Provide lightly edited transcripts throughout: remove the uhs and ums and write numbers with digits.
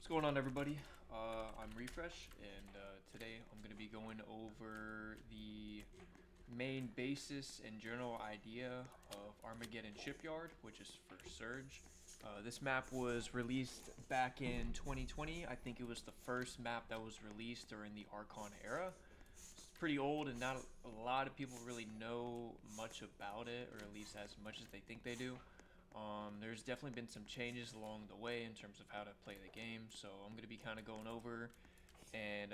going on, everybody? I'm Refresh, and today I'm going to be going over the main basis and general idea of Armageddon Shipyard, which is for Surge. This map was released back in 2020. I think it was the first map that was released during the Archon era. It's pretty old, and not a lot of people really know much about it, or at least as much as they think they do. There's definitely been some changes along the way in terms of how to play the game, so I'm going to be kind of going over and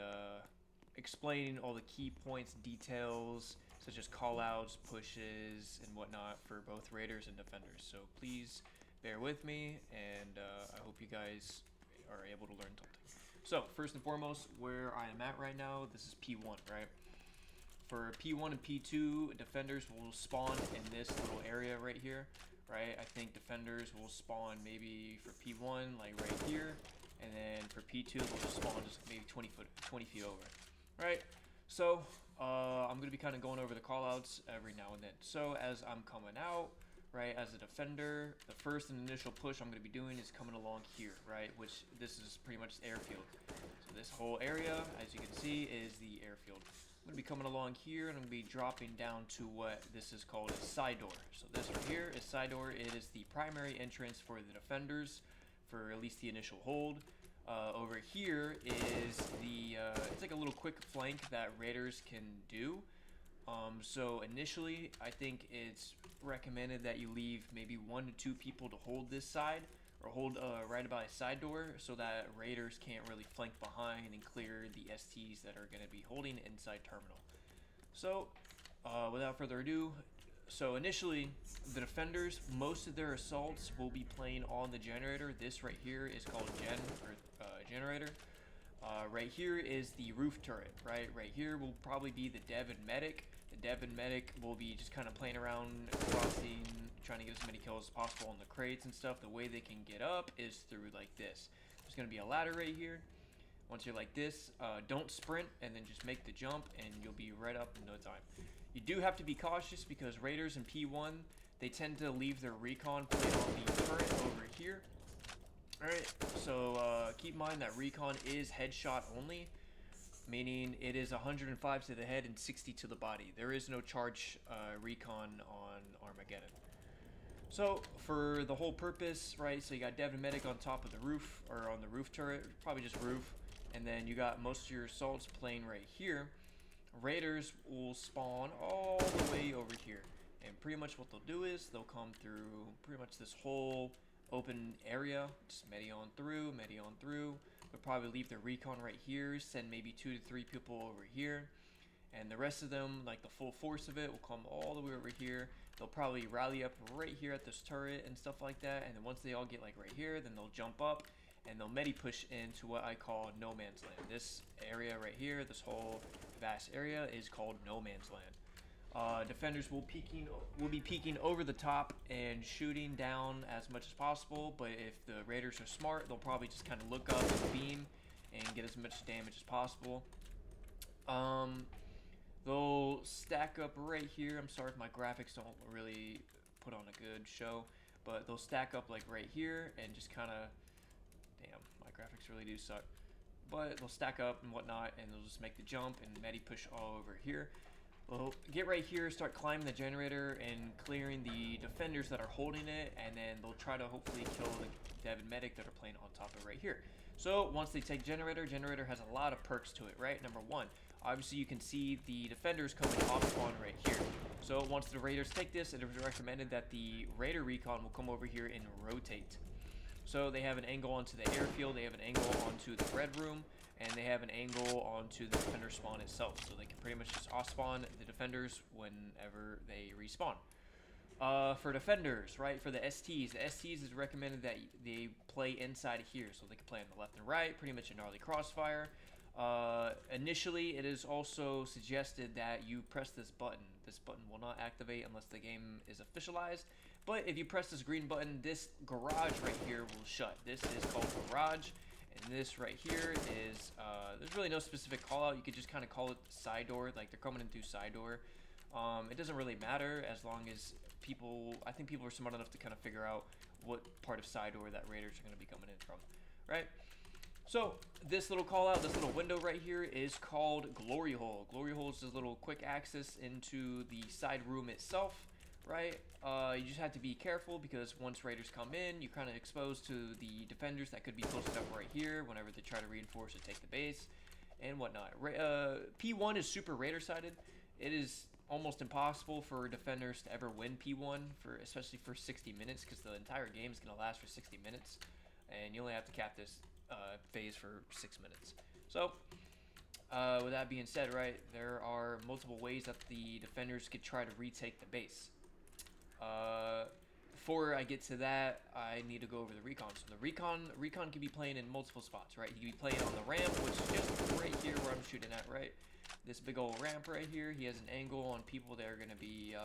explaining all the key points, details, such as callouts, pushes, and whatnot for both raiders and defenders. So please bear with me, and I hope you guys are able to learn something. So first and foremost, where I am at right now, this is P1, right? For P1 and P2, defenders will spawn in this little area right here, right? I think defenders will spawn maybe for P1, like right here, and then for P2, they'll just spawn just maybe 20 feet over, right? So, I'm going to be kind of going over the callouts every now and then. So, as I'm coming out, right, as a defender, the first and initial push I'm going to be doing is coming along here, right, which this is pretty much the airfield. So this whole area, as you can see, is the airfield. I'm going to be coming along here, and I'm going to be dropping down to what this is called a side door. So this right here is side door. It is the primary entrance for the defenders, for at least the initial hold. Over here is the, it's like a little quick flank that raiders can do. So initially, I think it's recommended that you leave maybe 1 to 2 people to hold this side, or hold right by a side door, so that raiders can't really flank behind and clear the STs that are going to be holding inside terminal. So, without further ado, so initially, the defenders, most of their assaults will be playing on the generator. This right here is called generator. Right here is the roof turret, right? Right here will probably be the dev and medic. The dev and medic will be just kind of playing around, crossing, trying to get as many kills as possible on the crates and stuff. The way they can get up is through like this. There's going to be a ladder right here. Once you're like this, don't sprint, and then just make the jump, and you'll be right up in no time. You do have to be cautious because raiders in P1, they tend to leave their recon played on the turret over here. Alright, so keep in mind that recon is headshot only, meaning it is 105 to the head and 60 to the body. There is no charge recon on Armageddon. So for the whole purpose, right, so you got dev and medic on top of the roof, or on the roof turret, probably just roof, and then you got most of your assaults playing right here. Raiders will spawn all the way over here, and pretty much what they'll do is they'll come through pretty much this whole open area, just medi on through. They'll probably leave their recon right here, send maybe 2 to 3 people over here, and the rest of them, like the full force of it, will come all the way over here. They'll probably rally up right here at this turret and stuff like that, and then once they all get like right here, then they'll jump up and they'll medi push into what I call no man's land. This area right here, this whole vast area, is called no man's land. Defenders will be peeking over the top and shooting down as much as possible, but if the raiders are smart, they'll probably just kind of look up and beam and get as much damage as possible. They'll stack up right here. I'm sorry if my graphics don't really put on a good show, but they'll stack up like right here and just kind of, damn, my graphics really do suck. But they'll stack up and whatnot, and they'll just make the jump and medi push all over here. They'll get right here, start climbing the generator and clearing the defenders that are holding it, and then they'll try to hopefully kill the dev and medic that are playing on top of right here. So once they take generator has a lot of perks to it, right? Number 1, obviously you can see the defenders coming off spawn right here. So once the raiders take this, it is recommended that the raider recon will come over here and rotate. So they have an angle onto the airfield, they have an angle onto the red room, and they have an angle onto the defender spawn itself. So they can pretty much just off-spawn the defenders whenever they respawn. For defenders, right, for the STs is recommended that they play inside of here. So they can play on the left and right, pretty much a gnarly crossfire. Initially, it is also suggested that you press this button. This button will not activate unless the game is officialized. But if you press this green button, this garage right here will shut. This is called garage. And this right here is, there's really no specific call out. You could just kind of call it side door. Like they're coming in through side door. It doesn't really matter as long as I think people are smart enough to kind of figure out what part of side door that raiders are going to be coming in from, right? So this little call out, this little window right here is called Glory Hole. Glory Hole is this little quick access into the side room itself, right? You just have to be careful because once raiders come in, you're kind of exposed to the defenders that could be posted up right here whenever they try to reinforce or take the base and whatnot. P1 is super raider sided. It is almost impossible for defenders to ever win P1 especially for 60 minutes because the entire game is going to last for 60 minutes and you only have to cap this phase for 6 minutes. So with that being said, right, there are multiple ways that the defenders could try to retake the base. Before I get to that, I need to go over the recon. So the recon can be playing in multiple spots, right? He can be playing on the ramp, which is just right here where I'm shooting at, right? This big old ramp right here. He has an angle on people that are going to be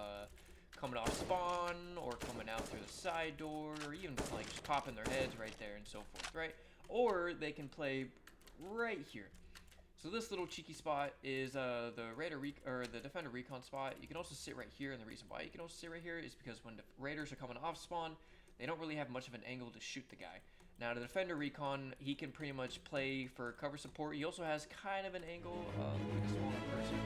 coming off spawn or coming out through the side door or even like just popping their heads right there and so forth, right? Or they can play right here. So this little cheeky spot is the defender recon spot. You can also sit right here, and the reason why you can also sit right here is because when the raiders are coming off spawn, they don't really have much of an angle to shoot the guy. Now the defender recon, he can pretty much play for cover support. He also has kind of an angle. Look at this one person.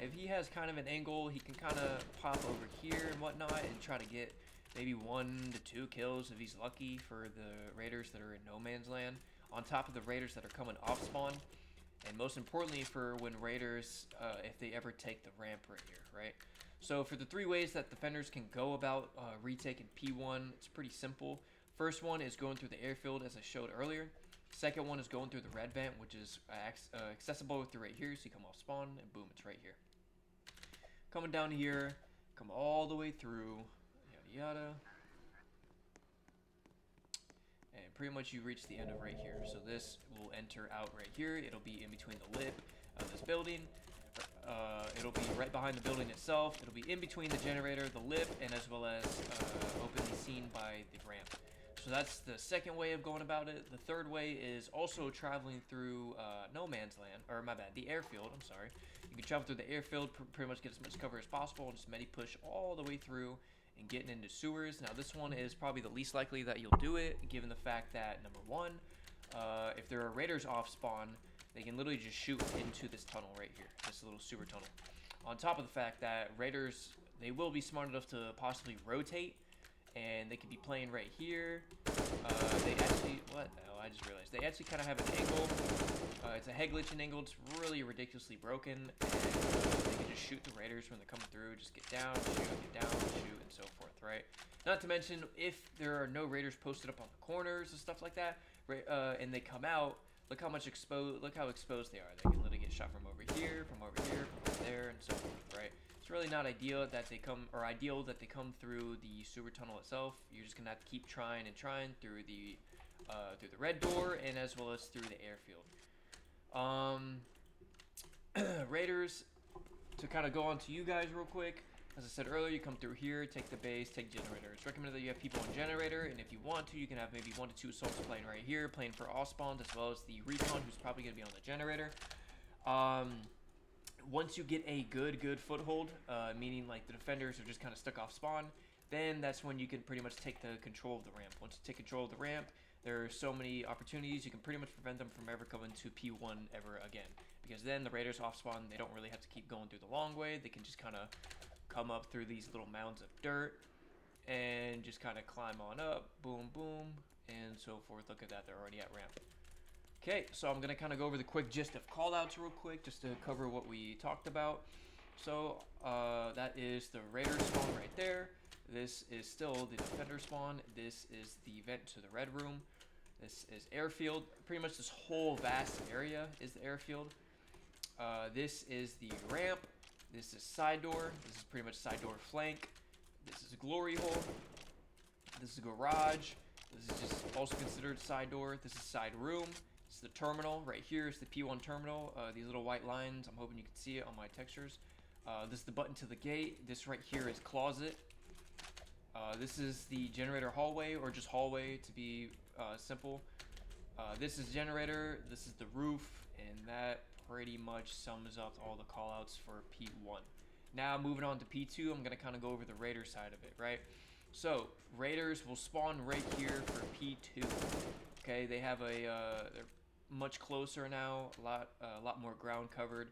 If he has kind of an angle, he can kind of pop over here and whatnot and try to get maybe 1 to 2 kills if he's lucky for the raiders that are in no man's land, on top of the raiders that are coming off spawn. And most importantly for when raiders, if they ever take the ramp right here, right? So for the 3 ways that defenders can go about retaking P1, it's pretty simple. First one is going through the airfield as I showed earlier. Second one is going through the red vent, which is accessible through right here. So you come off spawn and boom, it's right here. Coming down here, come all the way through, yada yada. And pretty much you reach the end of right here. So this will enter out right here. It'll be in between the lip of this building. It'll be right behind the building itself. It'll be in between the generator, the lip, and as well as openly seen by the ramp. So that's the second way of going about it. The third way is also traveling through no man's land, or my bad, the airfield, I'm sorry. You can travel through the airfield, pretty much get as much cover as possible, and just medi push all the way through and getting into sewers. Now this one is probably the least likely that you'll do it, given the fact that, number one, if there are raiders off spawn, they can literally just shoot into this tunnel right here, this little sewer tunnel. On top of the fact that raiders, they will be smart enough to possibly rotate, and they could be playing right here. They actually, what the hell, I just realized, they actually kind of have an angle. It's a head glitching angle, it's really ridiculously broken, and they can just shoot the raiders when they're coming through, just get down, shoot, get down, shoot, and so forth, right? Not to mention, if there are no raiders posted up on the corners and stuff like that, and they come out, look how exposed they are. They can literally get shot from over here, from there, and so forth, right? It's really not ideal that they come through the sewer tunnel itself. You're just gonna have to keep trying through the red door and as well as through the airfield. Raiders, to kind of go on to you guys real quick. As I said earlier, you come through here, take the base, take generator. It's recommended that you have people on generator, and if you want to, you can have maybe 1 to 2 assaults playing right here, playing for all spawns, as well as the recon, who's probably going to be on the generator. Once you get a good foothold, meaning like the defenders are just kind of stuck off spawn, then that's when you can pretty much take the control of the ramp. Once you take control of the ramp, there are so many opportunities, you can pretty much prevent them from ever coming to P1 ever again. Because then the raiders off spawn, they don't really have to keep going through the long way, they can just kind of come up through these little mounds of dirt and just kind of climb on up, boom, boom, and so forth. Look at that, they're already at ramp. Okay, so I'm going to kind of go over the quick gist of callouts real quick, just to cover what we talked about. So that is the raider spawn right there. This is still the defender spawn. This is the vent to the red room. This is airfield. Pretty much this whole vast area is the airfield. This is the ramp. This is side door. This is pretty much side door flank. This is a glory hole. This is a garage. This is just also considered side door. This is side room. This is the terminal. Right here is the P1 terminal. These little white lines, I'm hoping you can see it on my textures. This is the button to the gate. This right here is closet. This is the generator hallway, or just hallway to be simple. This is generator. This is the roof, and that pretty much sums up all the callouts for P1. Now moving on to P2, I'm gonna kind of go over the raider side of it, right? So raiders will spawn right here for P2. Okay, they have a much closer now, a lot more ground covered.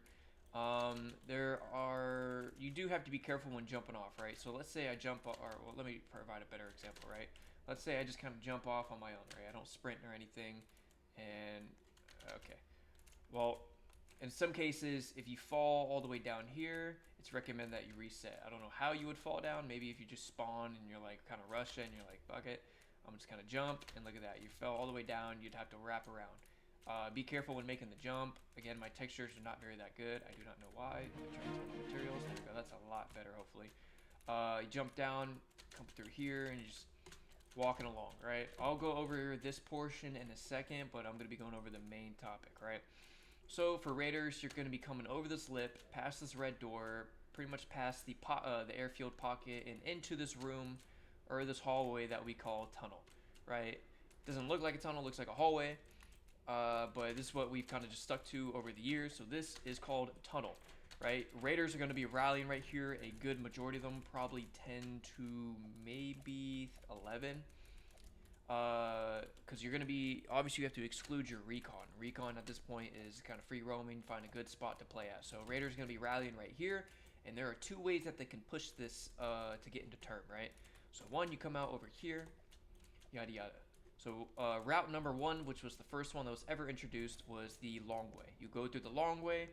You do have to be careful when jumping off, right? So let's say I jump, or well, let me provide a better example, right? Let's say I just kind of jump off on my own, right? I don't sprint or anything, and okay. Well, in some cases, if you fall all the way down here, it's recommended that you reset. I don't know how you would fall down. Maybe if you just spawn and you're like kind of rushing, and you're like, fuck it, I'm just gonna jump, and look at that, you fell all the way down. You'd have to wrap around. Be careful when making the jump. Again, my textures are not very that good. I do not know why. Materials. There we go. That's a lot better, hopefully. You jump down, come through here, and you just walking along, right? I'll go over this portion in a second, but I'm going to be going over the main topic, right? So for raiders, you're going to be coming over this lip, past this red door, pretty much past the airfield pocket, and into this room or this hallway that we call tunnel, right? Doesn't look like a tunnel, looks like a hallway. But this is what we've kind of just stuck to over the years. So this is called tunnel, right? Raiders are going to be rallying right here. A good majority of them, probably 10 to maybe 11. Because you're going to be, obviously you have to exclude your recon. Recon at this point is kind of free roaming, find a good spot to play at. So Raiders are going to be rallying right here. And there are two ways that they can push this to get into turn, right? So one, you come out over here, yada yada. So route number one, which was the first one that was ever introduced, was the long way. You go through the long way,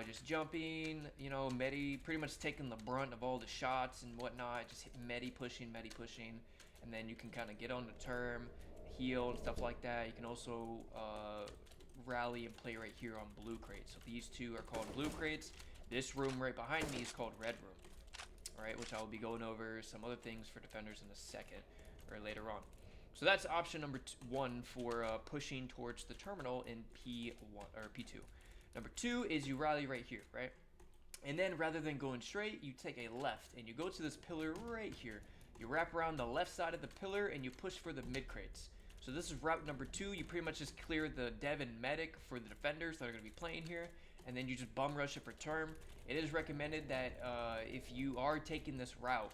just jumping, you know, medi, pretty much taking the brunt of all the shots and whatnot, just medi pushing, and then you can kind of get on the term, heal and stuff like that. You can also rally and play right here on blue crates. So these two are called blue crates. This room right behind me is called red room, all right, which I will be going over some other things for defenders in a second or later on. So that's option number one for pushing towards the terminal in P1 or P2. Number two is you rally right here, right? And then rather than going straight, you take a left and you go to this pillar right here. You wrap around the left side of the pillar and you push for the mid crates. So this is route number two. You pretty much just clear the dev and medic for the defenders that are going to be playing here, and then you just bum rush it for term. It is recommended that if you are taking this route,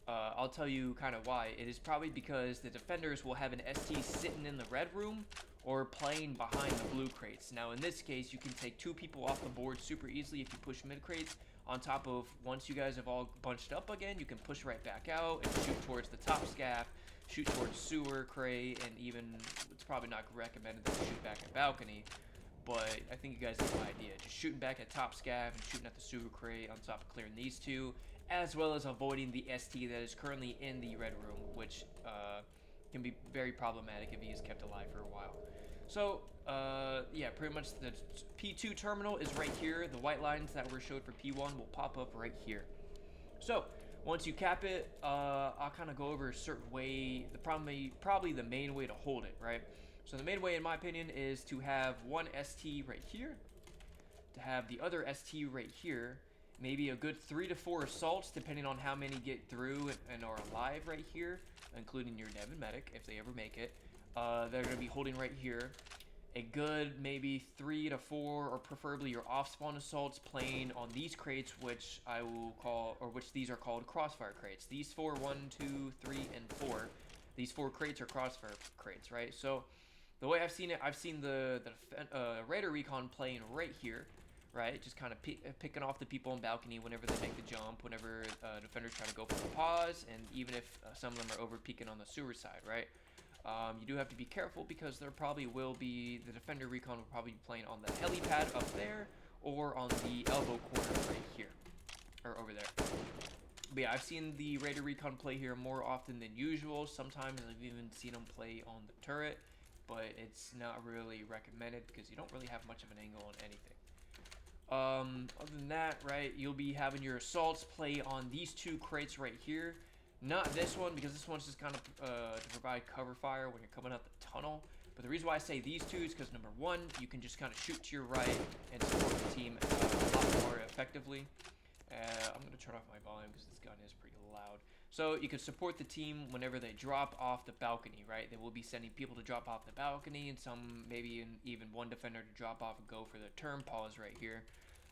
I'll tell you kind of why. It is probably because the defenders will have an ST sitting in the red room or playing behind the blue crates. Now in this case, you can take two people off the board super easily if you push mid crates. On top of, once you guys have all bunched up again, you can push right back out and shoot towards the top scaff, shoot towards sewer crate, and even, it's probably not recommended that you shoot back at balcony, but I think you guys get the idea. Just shooting back at top scaff and shooting at the sewer crate on top of clearing these two, as well as avoiding the ST that is currently in the red room, which can be very problematic if he is kept alive for a while. So, yeah, pretty much the P2 terminal is right here. The white lines that were showed for P1 will pop up right here. So, once you cap it, I'll kind of go over a certain way, probably the main way to hold it, right? So the main way, in my opinion, is to have one ST right here, to have the other ST right here, maybe a good 3 to 4 assaults, depending on how many get through and are alive right here, including your dev and medic, if they ever make it. They're going to be holding right here. A good maybe 3 to 4, or preferably your off-spawn assaults, playing on these crates, which I will call, or which these are called crossfire crates. These 4, 1, 2, 3, and 4. These 4 crates are crossfire crates, right? So the way I've seen it, I've seen the Raider Recon playing right here, right? Just kind of picking off the people on balcony whenever they make the jump, whenever defenders try to go for the pause, and even if some of them are over peeking on the sewer side, right? You do have to be careful because there probably will be, the defender recon will probably be playing on the helipad up there or on the elbow corner right here, or over there. But yeah, I've seen the Raider recon play here more often than usual. Sometimes I've even seen them play on the turret, but it's not really recommended because you don't really have much of an angle on anything. Other than that, right, you'll be having your assaults play on these 2 crates right here. Not this one, because this one's just kind of to provide cover fire when you're coming out the tunnel. But the reason why I say these 2 is because, number 1, you can just kind of shoot to your right and support the team a lot more effectively. I'm going to turn off my volume because this gun is pretty loud. So you can support the team whenever they drop off the balcony, right? They will be sending people to drop off the balcony, and some, maybe even one defender to drop off and go for the turn pause right here.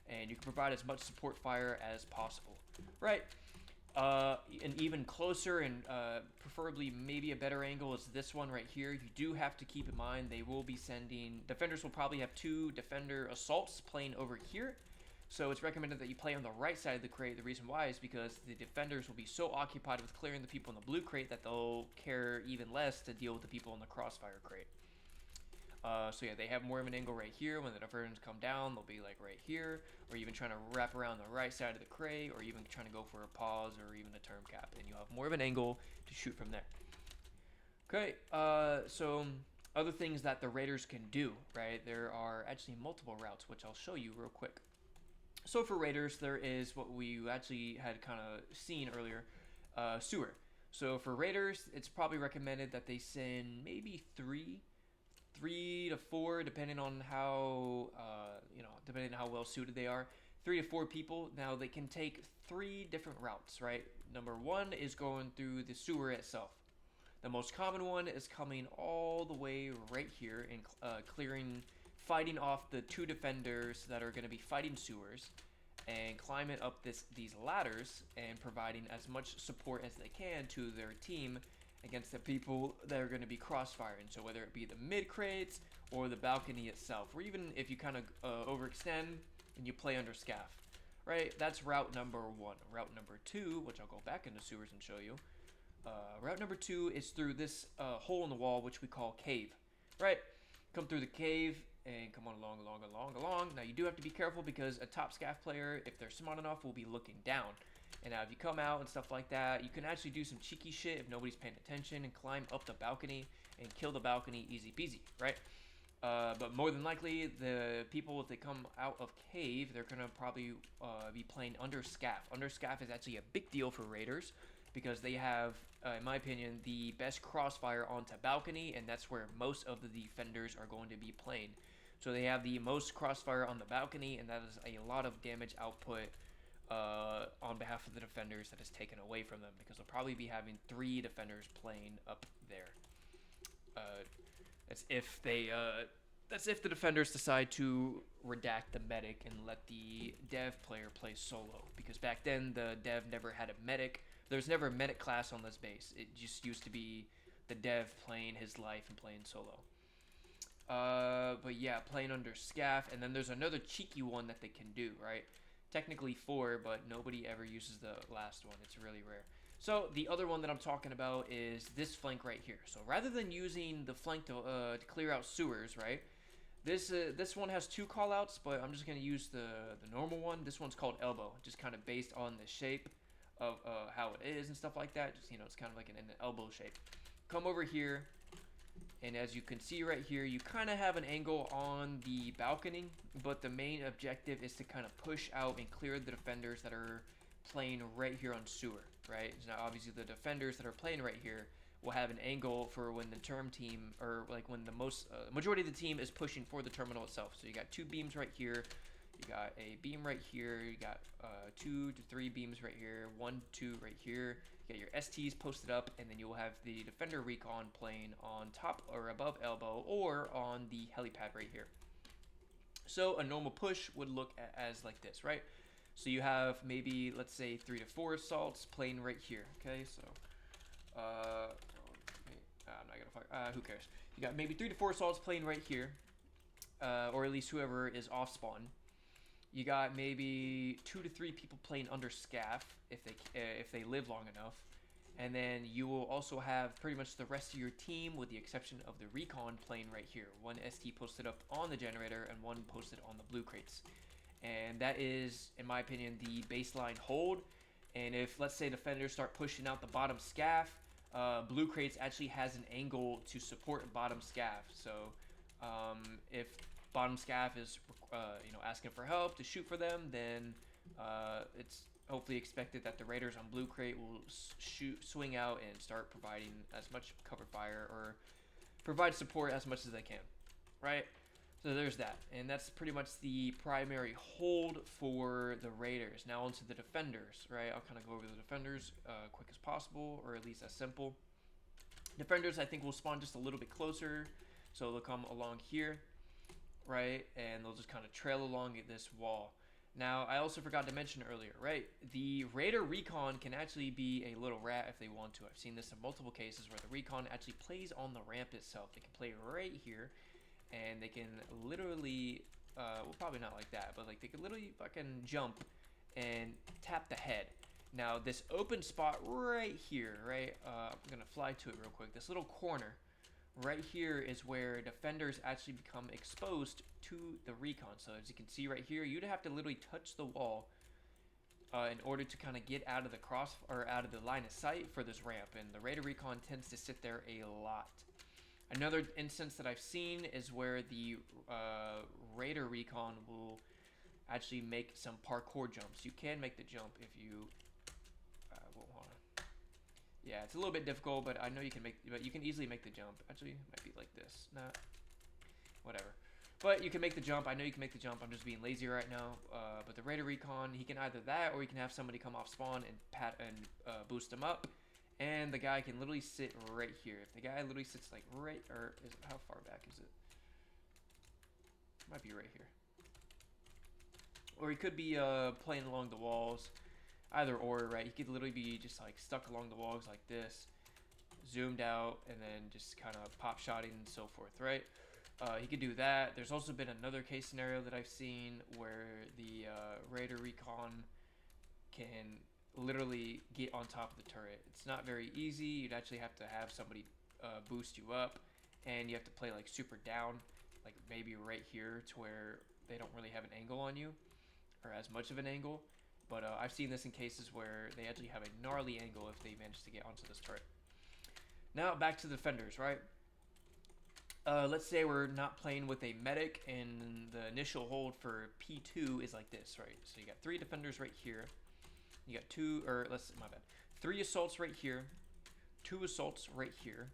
And you can provide as much support fire as possible, right? An even closer and preferably maybe a better angle is this one right here. You do have to keep in mind they will be sending defenders will probably have 2 defender assaults playing over here. So it's recommended that you play on the right side of the crate. The reason why is because the defenders will be so occupied with clearing the people in the blue crate that they'll care even less to deal with the people in the crossfire crate. So yeah, they have more of an angle right here. When the defenders come down, they'll be like right here, or even trying to wrap around the right side of the crate, or even trying to go for a pause or even a term cap, and you'll have more of an angle to shoot from there. Okay, so other things that the Raiders can do, right? There are actually multiple routes, which I'll show you real quick. So for Raiders, there is what we actually had kind of seen earlier, sewer. So for Raiders, it's probably recommended that they send maybe three to four, depending on how depending on how well suited they are. 3 to 4 people. Now they can take 3 different routes, right? Number 1 is going through the sewer itself. The most common one is coming all the way right here and fighting off the 2 defenders that are going to be fighting sewers, and climbing up these ladders and providing as much support as they can to their team against the people that are going to be crossfiring. So whether it be the mid crates or the balcony itself, or even if you kind of overextend and you play under scaff, right? That's route number 1. Route number 2, which I'll go back into sewers and show you. Route number 2 is through this hole in the wall, which we call cave, right? Come through the cave and come on along. Now you do have to be careful because a top scaff player, if they're smart enough, will be looking down. And now if you come out and stuff like that, you can actually do some cheeky shit if nobody's paying attention and climb up the balcony and kill the balcony easy peasy, right? But more than likely, the people, if they come out of cave, they're going to probably be playing under scaff. Under scaff is actually a big deal for Raiders because they have, in my opinion, the best crossfire onto balcony, and that's where most of the defenders are going to be playing. So they have the most crossfire on the balcony, and that is a lot of damage output on behalf of the defenders that is taken away from them, because they'll probably be having 3 defenders playing up there. That's if the defenders decide to redact the medic and let the dev player play solo, because back then the dev never had a medic. There's never a medic class on this base. It just used to be the dev playing his life and playing solo. But yeah, playing under scaff, and then there's another cheeky one that they can do, right? Technically 4, but nobody ever uses the last one. It's really rare. So the other one that I'm talking about is this flank right here. So rather than using the flank to clear out sewers, right? This one has 2 callouts, but I'm just gonna use the normal one. This one's called elbow, just kind of based on the shape of how it is and stuff like that. Just, it's kind of like an elbow shape. Come over here, and as you can see right here, you kind of have an angle on the balcony, but the main objective is to kind of push out and clear the defenders that are playing right here on sewer, right? Now, obviously, the defenders that are playing right here will have an angle for when the term team, or like when the majority of the team is pushing for the terminal itself. So you got 2 beams right here, you got a beam right here, you got 2 to 3 beams right here, 1, 2 right here. You got your STs posted up, and then you will have the defender recon playing on top or above elbow or on the helipad right here. So a normal push would look as like this, right? So you have maybe, let's say, 3 to 4 assaults playing right here. Okay, so I'm not gonna who cares? You got maybe 3 to 4 assaults playing right here, or at least whoever is off spawn. You got maybe 2 to 3 people playing under scaff if they live long enough, and then you will also have pretty much the rest of your team, with the exception of the recon, playing right here. 1 ST posted up on the generator and 1 posted on the blue crates, and that is, in my opinion, the baseline hold. And if, let's say, defenders start pushing out the bottom scaff, blue crates actually has an angle to support bottom scaff. So if bottom scaff is asking for help to shoot for them, then it's hopefully expected that the Raiders on blue crate will swing out and start providing as much cover fire or provide support as much as they can, right? So there's that, and that's pretty much the primary hold for the Raiders. Now onto the defenders, right? I'll kind of go over the defenders quick as possible, or at least as simple. Defenders, I think, will spawn just a little bit closer, so they'll come along here, right? And they'll just kind of trail along this wall. Now, I also forgot to mention earlier, right? The Raider Recon can actually be a little rat if they want to. I've seen this in multiple cases where the Recon actually plays on the ramp itself. They can play right here, and they can literally, well, probably not like that, but like they can literally fucking jump and tap the head. Now, this open spot right here, right? I'm gonna fly to it real quick. This little corner right here is where defenders actually become exposed to the recon. So as you can see right here, you'd have to literally touch the wall in order to kind of get out of the cross or out of the line of sight for this ramp. And the Raider Recon tends to sit there a lot. Another instance that I've seen is where the Raider Recon will actually make some parkour jumps. You can make the jump if you yeah, it's a little bit difficult, but I know you can make, but you can easily make the jump. Actually, it might be like this. Nah, whatever. But you can make the jump. I know you can make the jump. I'm just being lazy right now. But the Raider Recon, he can either that, or you can have somebody come off spawn and boost him up. And the guy can literally sit right here. If the guy literally sits like right, or is it, how far back is it? Might be right here. Or he could be playing along the walls. Either or, right? He could literally be just like stuck along the walls like this, zoomed out, and then just kind of pop shotting and so forth, right? He could do that. There's also been another case scenario that I've seen where the Raider Recon can literally get on top of the turret. It's not very easy. You'd actually have to have somebody boost you up, and you have to play like super down, like maybe right here to where they don't really have an angle on you, or as much of an angle. But I've seen this in cases where they actually have a gnarly angle if they manage to get onto this turret. Now back to the defenders, right? Let's say we're not playing with a medic and the initial hold for P2 is like this, right? So you got 3 defenders right here. You got 3 assaults right here, 2 assaults right here,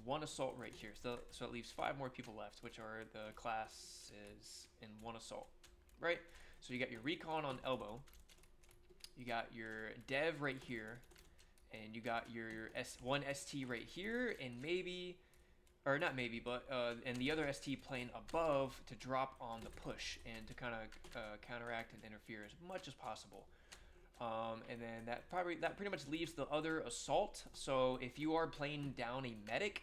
1 assault right here. So it leaves 5 more people left, which are the classes in 1 assault, right? So you got your recon on elbow. You got your dev right here, and you got your one ST right here, and maybe, or not maybe, but and the other ST playing above to drop on the push and to kind of counteract and interfere as much as possible. And then that pretty much leaves the other assault. So if you are playing down a medic,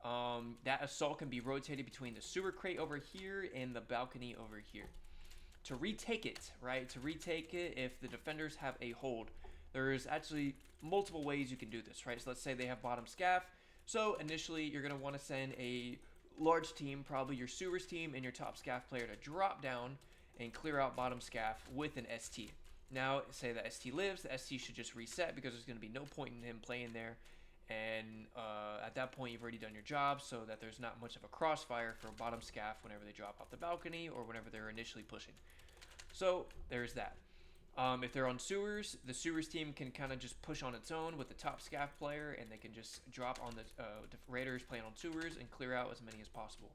that assault can be rotated between the sewer crate over here and the balcony over here. To retake it, right? To retake it, if the defenders have a hold, there's actually multiple ways you can do this, right? So let's say they have bottom scaff. So initially, you're going to want to send a large team, probably your sewers team and your top scaff player, to drop down and clear out bottom scaff with an ST. Now, say that ST lives, the ST should just reset because there's going to be no point in him playing there. And at that point, you've already done your job so that there's not much of a crossfire for bottom scaff whenever they drop off the balcony or whenever they're initially pushing. So there's that. If they're on sewers, the sewers team can kind of just push on its own with the top scaff player, and they can just drop on the raiders playing on sewers and clear out as many as possible.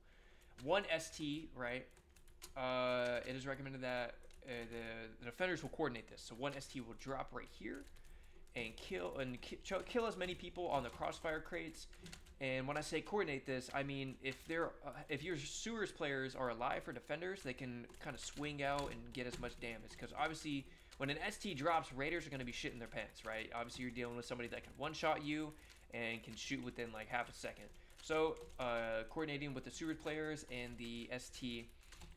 1 ST, right? It is recommended that the defenders will coordinate this. So 1 ST will drop right here and kill as many people on the crossfire crates. And when I say coordinate this, I mean if your sewers players are alive for defenders, they can kind of swing out and get as much damage. Because obviously, when an ST drops, raiders are going to be shitting their pants, right? Obviously, you're dealing with somebody that can one-shot you and can shoot within like half a second. So coordinating with the sewers players and the ST,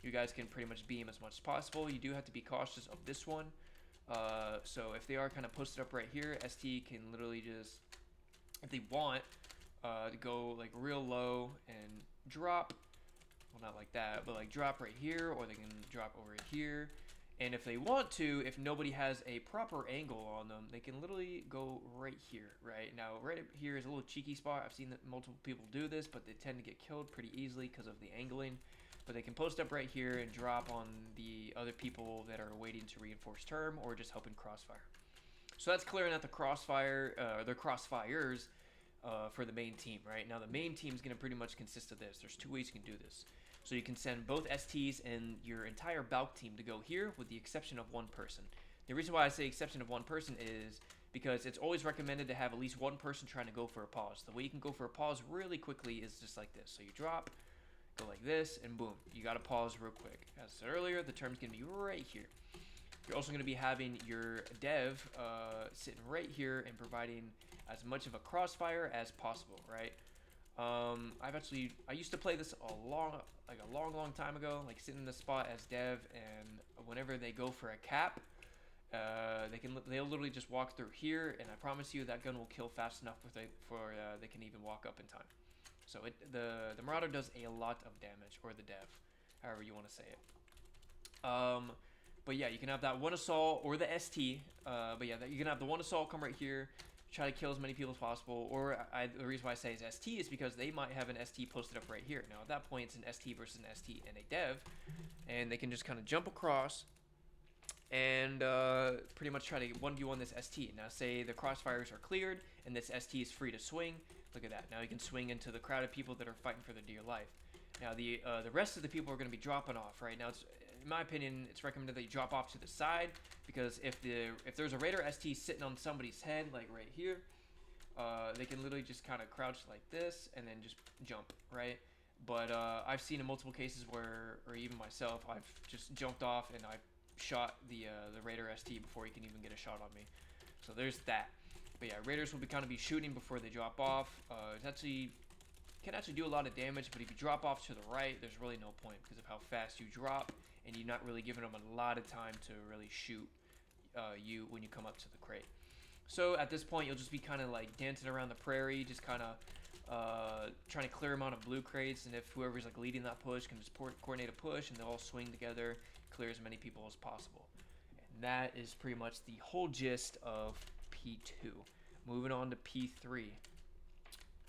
you guys can pretty much beam as much as possible. You do have to be cautious of this one. So if they are kind of posted up right here, ST can literally just, if they want, to go like real low and drop, well, not like that, but like drop right here, or they can drop over here. And if they want to, if nobody has a proper angle on them, they can literally go right here, right? Now, right up here is a little cheeky spot. I've seen that multiple people do this, but they tend to get killed pretty easily because of the angling. But they can post up right here and drop on the other people that are waiting to reinforce term or just helping crossfire. So that's clearing out the crossfire, the crossfires for the main team, right? Now the main team is going to pretty much consist of this. There's 2 ways you can do this. So you can send both STs and your entire Balk team to go here with the exception of 1 person. The reason why I say exception of 1 person is because it's always recommended to have at least 1 person trying to go for a pause. The way you can go for a pause really quickly is just like this. So you drop, go like this, and boom, you got to pause real quick. As I said earlier, the term's going to be right here. You're also going to be having your dev sitting right here and providing as much of a crossfire as possible, right? I used to play this a long time ago, like sitting in the spot as dev, and whenever they go for a cap, they'll literally just walk through here, and I promise you that gun will kill fast enough for they can even walk up in time. So the Marauder does a lot of damage, or the dev, however you want to say it. But yeah, you can have that one assault or the ST. But yeah, you can have the one assault come right here, try to kill as many people as possible. Or the reason why I say is ST is because they might have an ST posted up right here. Now at that point, it's an ST versus an ST and a dev, and they can just kind of jump across and pretty much try to 1v1 this ST. Now say the crossfires are cleared and this ST is free to swing. Look at that. Now you can swing into the crowd of people that are fighting for their dear life. Now the rest of the people are going to be dropping off, right? Now in my opinion, it's recommended that you drop off to the side, because if there's a Raider ST sitting on somebody's head, like right here, they can literally just kind of crouch like this and then just jump, right? But I've seen in multiple cases where, or even myself, I've just jumped off and I've shot the Raider ST before he can even get a shot on me. So there's that. But yeah, Raiders will be shooting before they drop off. Can actually do a lot of damage, but if you drop off to the right, there's really no point because of how fast you drop, and you're not really giving them a lot of time to really shoot you when you come up to the crate. So at this point, you'll just be kind of like dancing around the prairie, just kind of trying to clear them out of blue crates, and if whoever's like leading that push can just coordinate a push, and they'll all swing together, clear as many people as possible. And that is pretty much the whole gist of P2. Moving on to P3.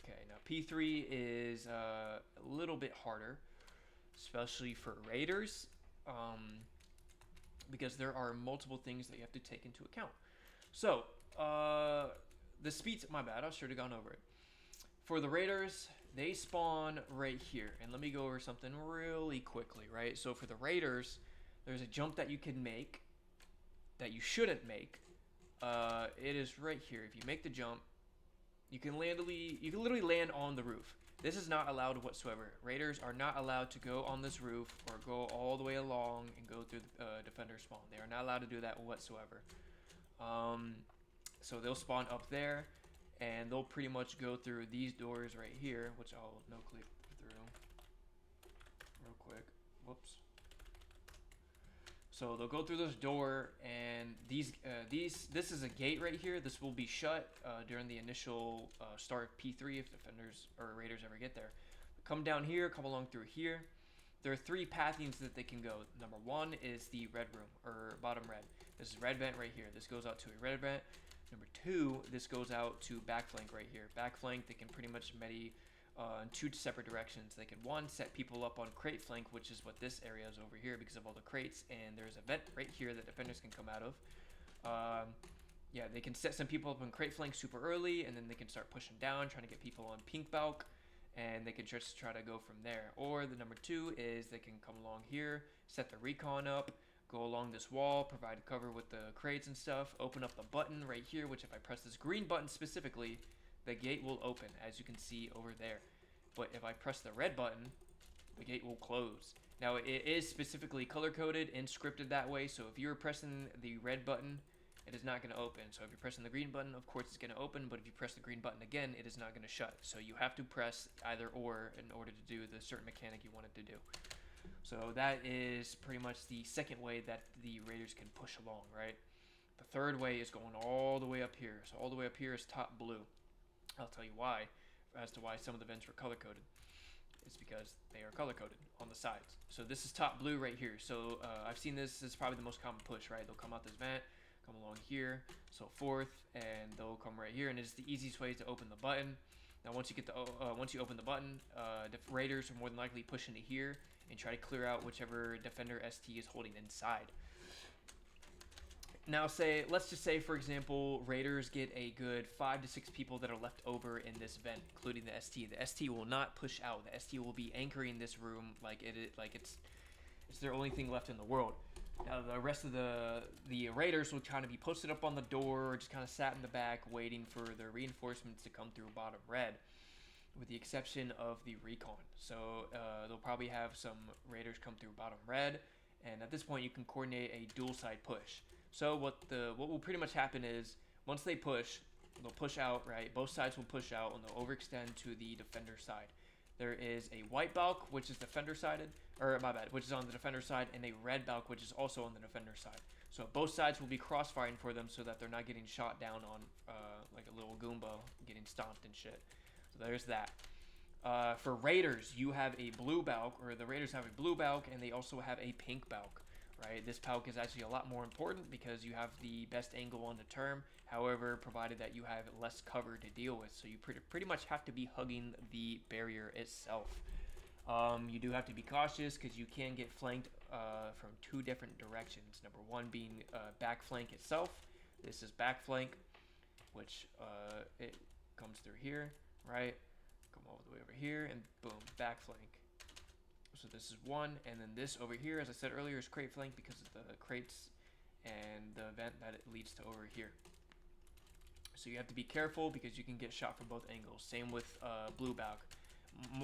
Okay, now P3 is a little bit harder, especially for Raiders, because there are multiple things that you have to take into account. So, the speeds, my bad, I should have gone over it. For the Raiders, they spawn right here, and let me go over something really quickly, right? So for the Raiders, there's a jump that you can make that you shouldn't make. It is right here. If you make the jump, you can literally land on the roof. This is not allowed whatsoever. Raiders are not allowed to go on this roof or go all the way along and go through the defender spawn. They are not allowed to do that whatsoever. So they'll spawn up there, and they'll pretty much go through these doors right here, which I'll no-click through real quick. Whoops. So they'll go through this door, and this is a gate right here. This will be shut during the initial start of P3 if defenders or Raiders ever get there. Come down here, come along through here. There are three pathings that they can go. Number one is the red room, or bottom red. This is red vent right here. This goes out to a red vent. Number two, this goes out to back flank right here. Back flank, they can pretty much medi in two separate directions. They can, one, set people up on crate flank, which is what this area is over here because of all the crates, and there's a vent right here that defenders can come out of. Yeah, they can set some people up on crate flank super early, and then they can start pushing down, trying to get people on pink bulk, and they can just try to go from there. Or the number two is they can come along here, set the recon up, go along this wall, provide cover with the crates and stuff, open up the button right here, which if I press this green button specifically, the gate will open, as you can see over there. But if I press the red button, the gate will close. Now, it is specifically color-coded and scripted that way, so if you're pressing the red button, it is not going to open. So if you're pressing the green button, of course it's going to open, but if you press the green button again, it is not going to shut. So you have to press either or in order to do the certain mechanic you want it to do. So that is pretty much the second way that the Raiders can push along, right? The third way is going all the way up here. So all the way up here is top blue. I'll tell you why, as to why some of the vents were color-coded. It's because they are color-coded on the sides. So this is top blue right here. So I've seen this is probably the most common push, right? They'll come out this vent, come along here, so forth, and they'll come right here. And it's the easiest way to open the button. Now, once you open the button, the Raiders are more than likely push into here and try to clear out whichever defender ST is holding inside. Now, let's just say, for example, Raiders get a good 5 to 6 people that are left over in this vent, including the ST. The ST will not push out. The ST will be anchoring this room like it's their only thing left in the world. Now, the rest of the Raiders will kind of be posted up on the door, or just kind of sat in the back, waiting for their reinforcements to come through bottom red, with the exception of the recon. So they'll probably have some Raiders come through bottom red, and at this point you can coordinate a dual side push. So what will pretty much happen is once they push, they'll push out, right? Both sides will push out and they'll overextend to the defender side. There is a white balk, which is defender sided, or my bad, which is on the defender side, and a red balk, which is also on the defender side. So both sides will be crossfiring for them so that they're not getting shot down on like a little Goomba getting stomped and shit. So there's that. For Raiders, you have a blue balk, or the Raiders have a blue balk, and they also have a pink balk. Right, this balk is actually a lot more important because you have the best angle on the term. However, provided that you have less cover to deal with, so you pretty much have to be hugging the barrier itself. You do have to be cautious because you can get flanked from two different directions. Number one being back flank itself. This is back flank, which it comes through here, right? Come all the way over here, and boom, back flank. So this is one, and then this over here, as I said earlier, is crate flank because of the crates and the vent that it leads to over here. So you have to be careful because you can get shot from both angles. Same with blue balk.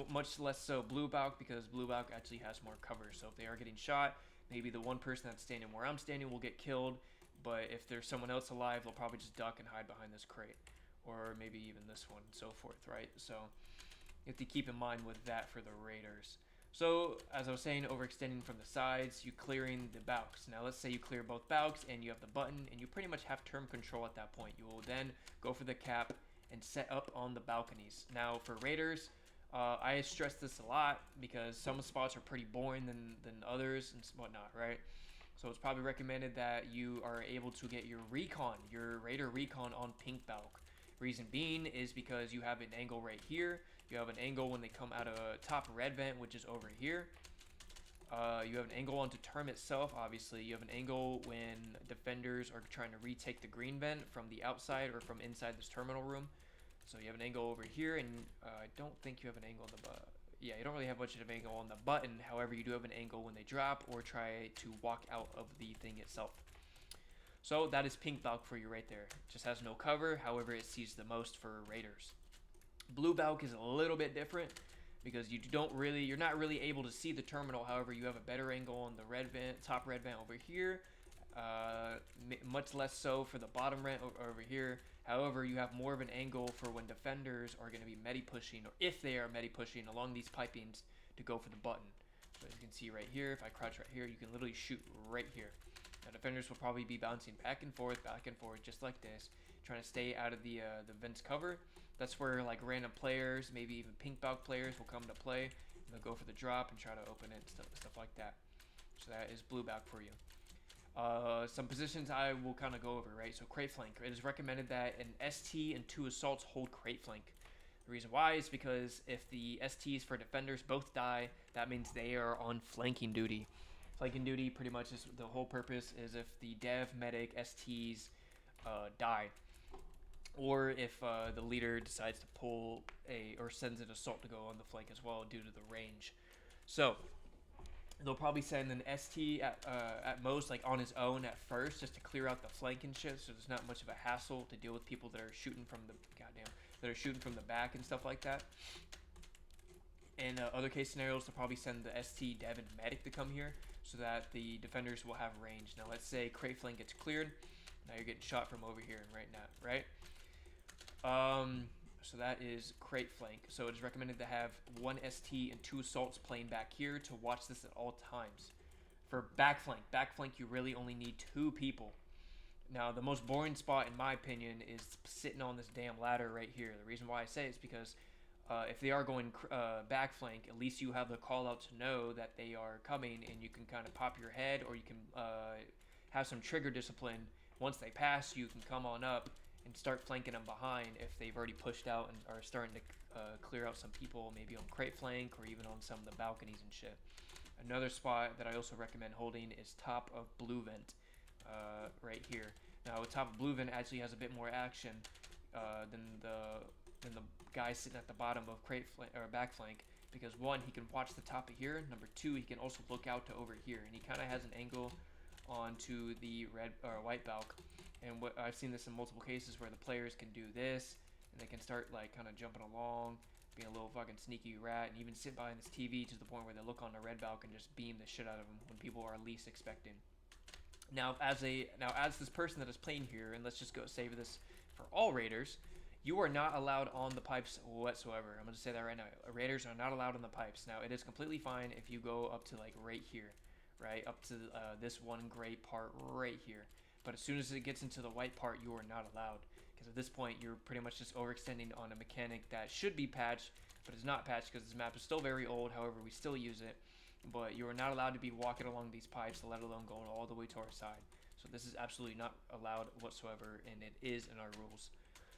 Much less so blue balk because blue balk actually has more cover. So if they are getting shot, maybe the one person that's standing where I'm standing will get killed, but if there's someone else alive, they'll probably just duck and hide behind this crate, or maybe even this one, and so forth, right? So you have to keep in mind with that for the Raiders. So, as I was saying, overextending from the sides, you clearing the balks. Now, let's say you clear both balks and you have the button, and you pretty much have term control at that point. You will then go for the cap and set up on the balconies. Now, for Raiders, I stress this a lot because some spots are pretty boring than others and whatnot, right? So, it's probably recommended that you are able to get your recon, your Raider recon on pink balk. Reason being is because you have an angle right here. You have an angle when they come out of top red vent, which is over here. You have an angle onto term itself, obviously. You have an angle when defenders are trying to retake the green vent from the outside or from inside this terminal room. So you have an angle over here, and I don't think you have an angle on the yeah, you don't really have much of an angle on the button. However, you do have an angle when they drop or try to walk out of the thing itself. So that is pink balk for you right there. It just has no cover. However, it sees the most for Raiders. Blue balk is a little bit different because you're not really able to see the terminal. However, you have a better angle on the red vent, top red vent over here. Much less so for the bottom vent over here. However, you have more of an angle for when defenders are going to be medi pushing, or if they are medi pushing along these pipings to go for the button. So as you can see right here, if I crouch right here, you can literally shoot right here. Now defenders will probably be bouncing back and forth, just like this, trying to stay out of the vent's cover. That's where like random players, maybe even pink balk players, will come to play. And they'll go for the drop and try to open it and stuff like that. So that is blue balk for you. Some positions I will kind of go over, right? So crate flank. It is recommended that an ST and 2 assaults hold crate flank. The reason why is because if the STs for defenders both die, that means they are on flanking duty. Flanking duty pretty much is the whole purpose is if the dev, medic, STs die. Or if the leader decides to pull or sends an assault to go on the flank as well due to the range. So they'll probably send an ST at most like on his own at first just to clear out the flank and shit, so there's not much of a hassle to deal with people that are shooting from the back and stuff like that. In other case scenarios, they'll probably send the ST dev and medic to come here so that the defenders will have range. Now let's say crate flank gets cleared. Now you're getting shot from over here right now, right? So that is crate flank. So it is recommended to have 1 ST and 2 assaults playing back here to watch this at all times. For back flank you really only need 2 people. Now the most boring spot in my opinion is sitting on this damn ladder right here. The reason why I say it is because if they are going back flank, at least you have the call out to know that they are coming, and you can kind of pop your head, or you can have some trigger discipline. Once they pass, you can come on up and start flanking them behind if they've already pushed out and are starting to clear out some people, maybe on crate flank or even on some of the balconies and shit. Another spot that I also recommend holding is top of blue vent, right here. Now, top of blue vent actually has a bit more action than the guy sitting at the bottom of crate flank or back flank, because 1, he can watch the top of here. Number 2, he can also look out to over here, and he kind of has an angle onto the red or white balk. And I've seen this in multiple cases where the players can do this, and they can start like kind of jumping along being a little fucking sneaky rat, and even sit behind this TV to the point where they look on the red balk and just beam the shit out of them when people are least expecting. Now, as this person that is playing here, and let's just go save this for all raiders, you are not allowed on the pipes whatsoever. I'm going to say that right now. Raiders are not allowed on the pipes. Now, it is completely fine if you go up to like right here, right? Up to this one gray part right here. But as soon as it gets into the white part, you are not allowed. Because at this point, you're pretty much just overextending on a mechanic that should be patched, but is not patched because this map is still very old. However, we still use it. But you are not allowed to be walking along these pipes, let alone going all the way to our side. So this is absolutely not allowed whatsoever, and it is in our rules.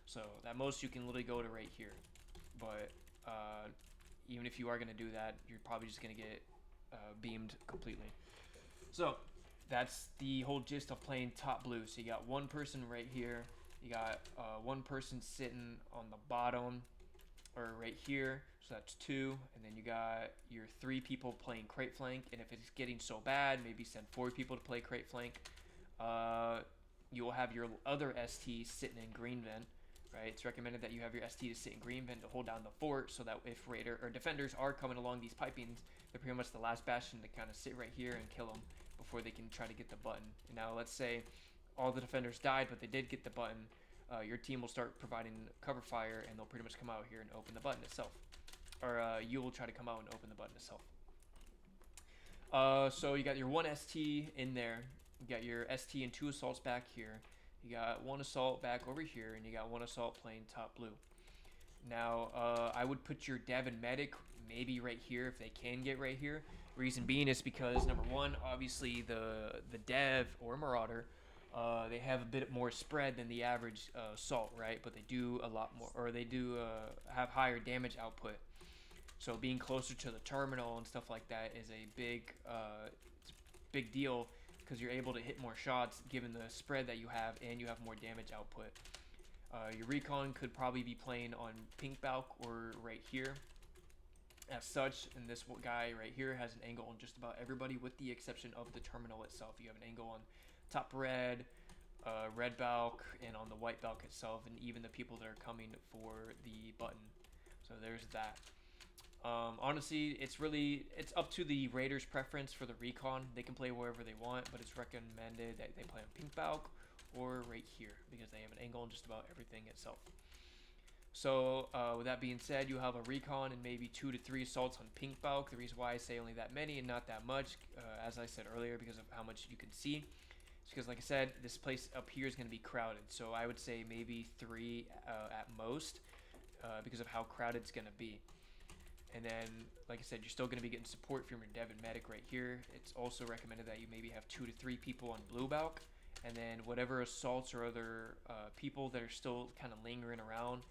So at most you can literally go to right here. But even if you are going to do that, you're probably just going to get beamed completely. So that's the whole gist of playing top blue. So you got one person right here. You got one person sitting on the bottom or right here. So that's 2. And then you got your 3 people playing crate flank. And if it's getting so bad, maybe send 4 people to play crate flank. You will have your other ST sitting in green vent. Right, it's recommended that you have your ST to sit in green vent to hold down the fort, so that if raider or defenders are coming along these pipings, they're pretty much the last bastion to kind of sit right here and kill them before they can try to get the button. And now let's say all the defenders died, but they did get the button. Your team will start providing cover fire, and they'll pretty much come out here and open the button itself, or you will try to come out and open the button itself. So you got your 1 ST in there. You got your ST and 2 assaults back here. You got 1 assault back over here, and you got 1 assault playing top blue. Now, I would put your dev and medic maybe right here if they can get right here. Reason being is because, number 1, obviously the dev or marauder, they have a bit more spread than the average assault, right? But they do a lot more, or they do have higher damage output. So being closer to the terminal and stuff like that is a big deal, because you're able to hit more shots given the spread that you have, and you have more damage output. Your recon could probably be playing on pink balk or right here as such, and this guy right here has an angle on just about everybody with the exception of the terminal itself. You have an angle on top red, red balk, and on the white balk itself, and even the people that are coming for the button. So there's that. Honestly, it's up to the Raiders' preference for the recon. They can play wherever they want, but it's recommended that they play on pink balk or right here because they have an angle on just about everything itself. So with that being said, you have a recon and maybe 2 to 3 assaults on pink balk. The reason why I say only that many and not that much, as I said earlier, because of how much you can see, is because, like I said, this place up here is going to be crowded. So I would say maybe 3 at most, because of how crowded it's going to be. And then, like I said, you're still going to be getting support from your dev and medic right here. It's also recommended that you maybe have 2 to 3 people on blue balk. And then whatever assaults or other people that are still kind of lingering around,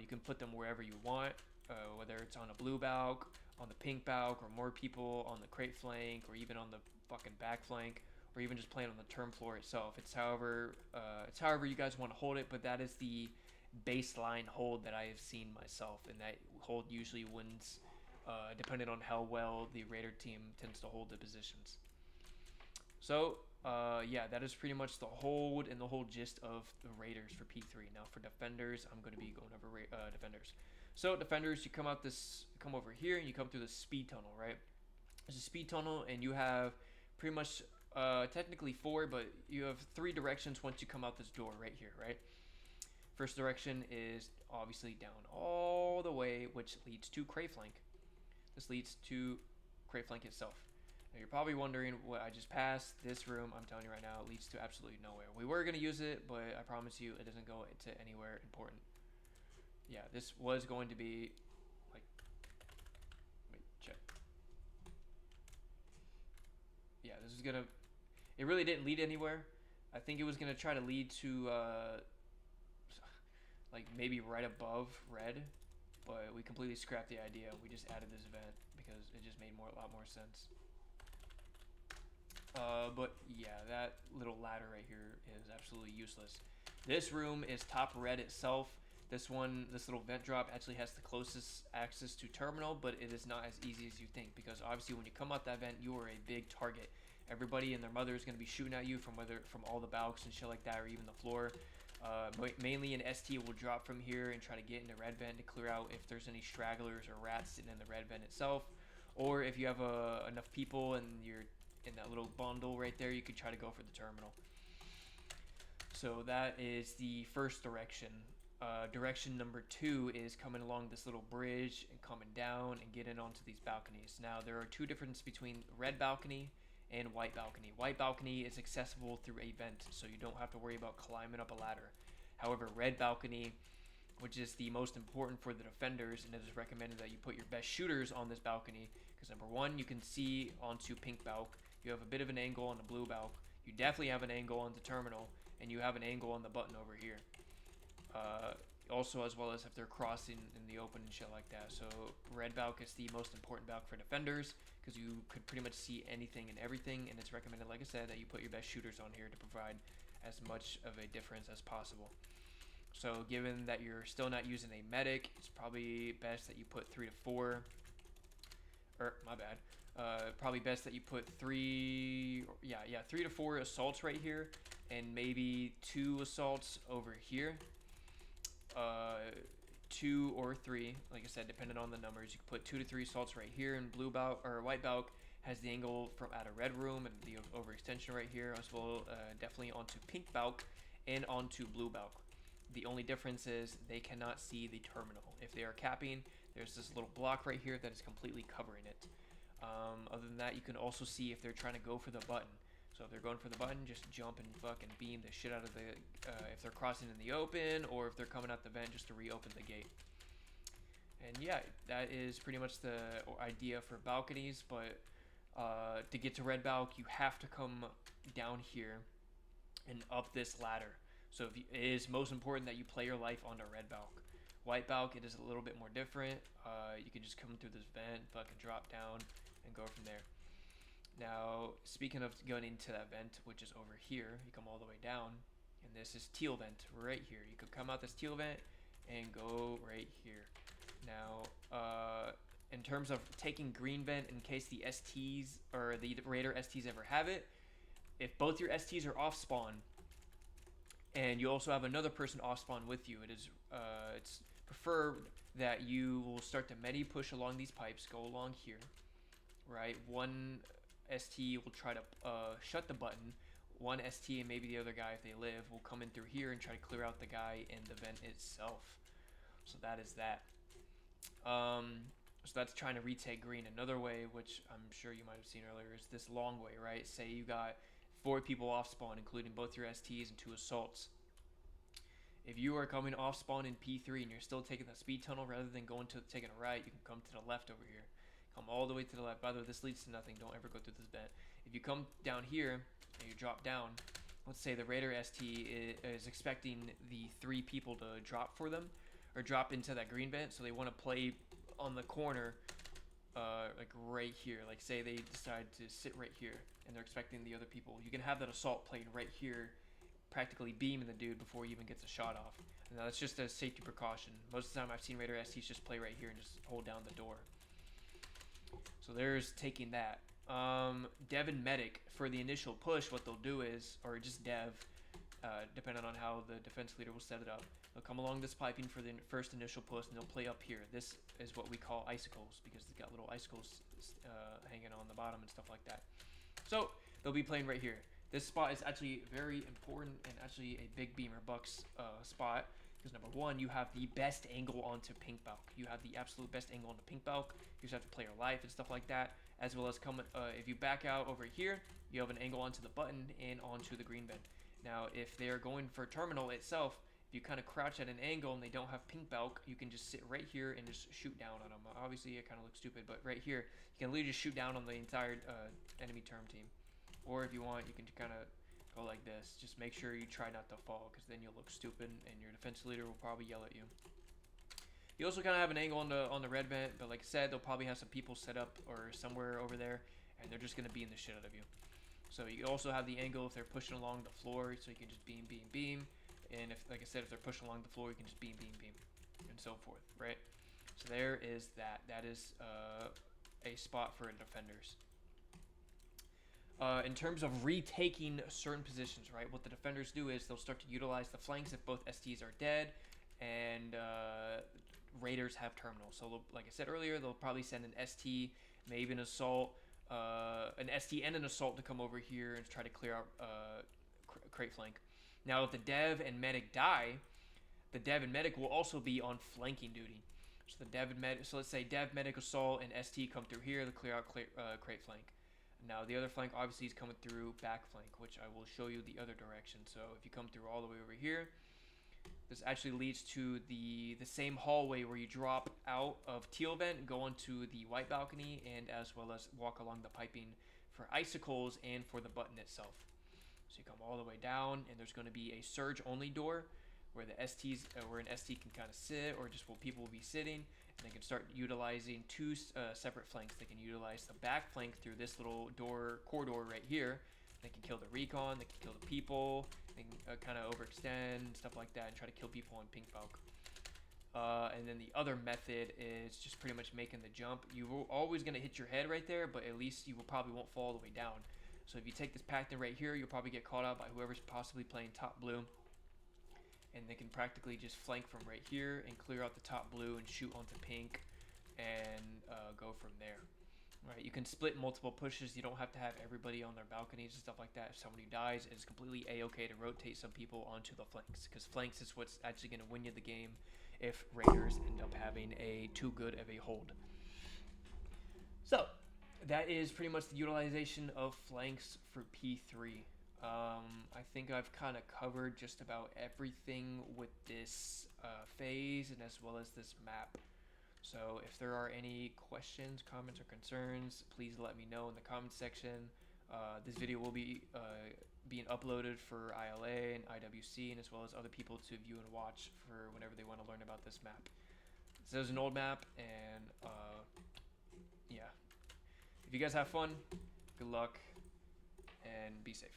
you can put them wherever you want, whether it's on a blue balk, on the pink balk, or more people on the crate flank, or even on the fucking back flank, or even just playing on the term floor itself. It's however you guys want to hold it, but that is the baseline hold that I have seen myself, and that hold usually wins depending on how well the Raider team tends to hold the positions. So yeah, that is pretty much the hold and the whole gist of the Raiders for P3. Now for defenders, I'm going to be going over defenders. So defenders, you come over here and you come through the speed tunnel, right? There's a speed tunnel, and you have pretty much technically 4, but you have 3 directions once you come out this door right here, right? First direction is obviously down all the way, which leads to crate flank. This leads to crate flank itself. Now you're probably wondering what I just passed. This room, I'm telling you right now, leads to absolutely nowhere. We were going to use it, but I promise you it doesn't go into anywhere important. Yeah, this was going to be like, wait, check. Yeah, this is going to, it really didn't lead anywhere. I think it was going to try to lead to like maybe right above red, but we completely scrapped the idea. We just added this event because it just made a lot more sense. But yeah, that little ladder right here is absolutely useless. This room is top red itself. This little vent drop actually has the closest access to terminal, but it is not as easy as you think, because obviously when you come out that vent, you are a big target. Everybody and their mother is going to be shooting at you from all the balks and shit like that, or even the floor. Mainly an ST will drop from here and try to get into red vent to clear out if there's any stragglers or rats sitting in the red vent itself. Or if you have enough people and you're in that little bundle right there, you could try to go for the terminal. So that is the first direction. Direction number 2 is coming along this little bridge and coming down and getting onto these balconies. Now there are two differences between red balcony and white balcony. White balcony is accessible through a vent, so you don't have to worry about climbing up a ladder. However, red balcony, which is the most important for the defenders, and it is recommended that you put your best shooters on this balcony, because number 1, you can see onto pink balc. You have a bit of an angle on the blue balc. You definitely have an angle on the terminal, and you have an angle on the button over here. Also, as well as if they're crossing in the open and shit like that. So red balc is the most important balc for defenders, because you could pretty much see anything and everything, and it's recommended, like I said, that you put your best shooters on here to provide as much of a difference as possible. So given that you're still not using a medic, it's probably best that you put 3 to 4, or my bad, probably best that you put 3 to 4 assaults right here, and maybe 2 assaults over here. 2 or 3, like I said, depending on the numbers. You can put 2 to 3 assaults right here, and blue balc or white balc has the angle from out of red room and the overextension right here, as well definitely onto pink balc and onto blue balc. The only difference is they cannot see the terminal. If they are capping, there's this little block right here that is completely covering it. Other than that, you can also see if they're trying to go for the button. So if they're going for the button, just jump and fucking beam the shit out of the, if they're crossing in the open, or if they're coming out the vent just to reopen the gate. And yeah, that is pretty much the idea for balconies, but to get to red balc, you have to come down here and up this ladder. So it is most important that you play your life onto red balc. White balc, it is a little bit more different. You can just come through this vent, fucking drop down, and go from there. Now, speaking of going into that vent, which is over here, you come all the way down, and this is teal vent right here. You could come out this teal vent and go right here. Now, in terms of taking green vent, in case the STs or the Raider STs ever have it, if both your STs are off spawn, and you also have another person off spawn with you, it's preferred that you will start to medi push along these pipes, go along here, right? One ST will try to shut the button. One ST and maybe the other guy, if they live, will come in through here and try to clear out the guy in the vent itself. So that is that. So that's trying to retake green. Another way, which I'm sure you might have seen earlier, is this long way, right? Say you got 4 people off spawn, including both your STs and 2 assaults. If you are coming off spawn in P3 and you're still taking the speed tunnel rather than taking a right, you can come to the left over here. Come all the way to the left. By the way, this leads to nothing. Don't ever go through this vent. If you come down here and you drop down, let's say the Raider ST is expecting the 3 people to drop for them, or drop into that green vent, so they want to play on the corner, like right here. Like say they decide to sit right here, and they're expecting the other people. You can have that assault played right here, practically beaming the dude before he even gets a shot off. And that's just a safety precaution. Most of the time I've seen Raider STs just play right here and just hold down the door. So there's taking that. Dev and medic, for the initial push, what they'll do is, or just dev, depending on how the defense leader will set it up, they'll come along this piping for the first initial push, and they'll play up here. This is what we call icicles, because they've got little icicles hanging on the bottom and stuff like that. So they'll be playing right here. This spot is actually very important, and actually a big beamer bucks spot, because number 1, you have the best angle onto pink balc. You have the absolute best angle onto pink balc. You just have to play your life and stuff like that, as well as if you back out over here, you have an angle onto the button and onto the green vent. Now, if they are going for terminal itself, if you kind of crouch at an angle and they don't have pink balc, you can just sit right here and just shoot down on them. Obviously, it kind of looks stupid, but right here, you can literally just shoot down on the entire enemy term team. Or if you want, you can kind of go like this. Just make sure you try not to fall, because then you'll look stupid and your defense leader will probably yell at you. You also kind of have an angle on the red vent, but like I said, they'll probably have some people set up or somewhere over there, and they're just going to beam the shit out of you. So you also have the angle if they're pushing along the floor, so you can just beam, beam, beam. And if, like I said, if they're pushing along the floor, you can just beam, beam, beam, and so forth, right? So there is that. That is a spot for defenders. In terms of retaking certain positions, right? What the defenders do is they'll start to utilize the flanks if both STs are dead, and raiders have terminals. So, like I said earlier, they'll probably send an ST, maybe an assault, an ST and an assault to come over here and try to clear out crate flank. Now, if the dev and medic die, the dev and medic will also be on flanking duty. So the dev and medic. So let's say dev, medic, assault, and ST come through here to clear out crate flank. Now the other flank obviously is coming through back flank, which I will show you the other direction. So if you come through all the way over here, this actually leads to the same hallway where you drop out of teal vent and go onto the white balcony, and as well as walk along the piping for icicles and for the button itself. So you come all the way down, and there's going to be a surge only door where the STs, where an ST can kind of sit, or just where people will be sitting, and they can start utilizing two separate flanks. They can utilize the back flank through this little corridor right here. They can kill the recon, they can kill the people, they can kind of overextend, stuff like that, and try to kill people on pink bulk. And then the other method is just pretty much making the jump. You're always going to hit your head right there, but at least you will probably won't fall all the way down. So if you take this pact right here, you'll probably get caught out by whoever's possibly playing top blue. And they can practically just flank from right here and clear out the top blue and shoot onto pink and go from there. Right, you can split multiple pushes. You don't have to have everybody on their balconies and stuff like that. If somebody dies, it's completely a-okay to rotate some people onto the flanks, because flanks is what's actually going to win you the game if raiders end up having too good of a hold. So that is pretty much the utilization of flanks for P3. I think I've kind of covered just about everything with this phase and as well as this map. So if there are any questions, comments, or concerns, please let me know in the comments section. This video will be being uploaded for ILA and IWC, and as well as other people to view and watch for whenever they want to learn about this map. This is an old map, and yeah. If you guys have fun, good luck, and be safe.